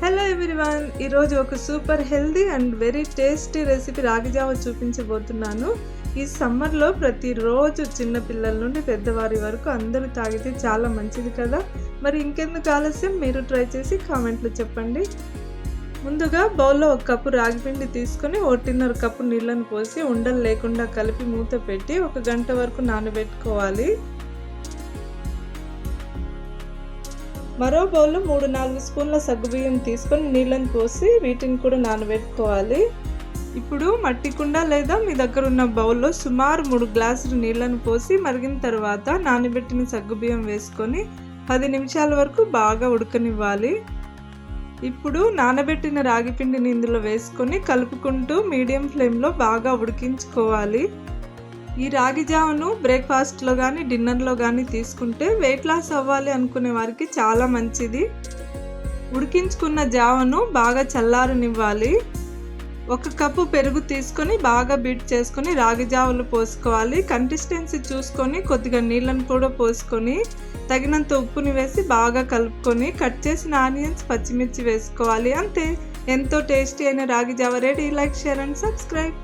Hello everyone, ఈరోజు ఒక super healthy and very tasty recipe రాగి జావ చూపించబోతున్నాను. ఈ సమ్మర్లో ప్రతిరోజు చిన్నపిల్లల నుండి పెద్దవారి వరకు అందరూ తాగితే చాలా మంచిది కదా. మరి ఇంకెందుకు ఆలస్యం, మీరు ట్రై చేసి కామెంట్లో చెప్పండి. ముందుగా బౌల్లో ఒక కప్పు రాగిపిండి తీసుకొని 1.5 కప్పు నీళ్ళను పోసి ఉండలు లేకుండా కలిపి మూత పెట్టి 1 గంట వరకు నానబెట్టుకోవాలి. మరో బౌల్లో 3-4 స్పూన్ల సగ్గుబియ్యం తీసుకొని నీళ్ళని పోసి వీటిని కూడా నానబెట్టుకోవాలి. ఇప్పుడు మట్టి కుండ లేదా మీ దగ్గర ఉన్న బౌల్లో సుమారు 3 గ్లాసులు నీళ్ళను పోసి మరిగిన తర్వాత నానబెట్టిన సగ్గుబియ్యం వేసుకొని 10 నిమిషాల వరకు బాగా ఉడకనివ్వాలి. ఇప్పుడు నానబెట్టిన రాగిపిండిని ఇందులో వేసుకొని కలుపుకుంటూ మీడియం ఫ్లేమ్లో బాగా ఉడికించుకోవాలి. ఈ రాగి జావను బ్రేక్ఫాస్ట్లో కానీ డిన్నర్లో కానీ తీసుకుంటే వెయిట్ లాస్ అవ్వాలి అనుకునే వారికి చాలా మంచిది. ఉడికించుకున్న జావను బాగా చల్లారనివ్వాలి. 1 కప్పు పెరుగు తీసుకొని బాగా బీట్ చేసుకొని రాగి జావలు పోసుకోవాలి. కన్సిస్టెన్సీ చూసుకొని కొద్దిగా నీళ్ళను కూడా పోసుకొని తగినంత ఉప్పుని వేసి బాగా కలుపుకొని కట్ చేసిన ఆనియన్స్, పచ్చిమిర్చి వేసుకోవాలి. అంతే, ఎంతో టేస్టీ అయిన రాగి జావ ready. Like, share and subscribe.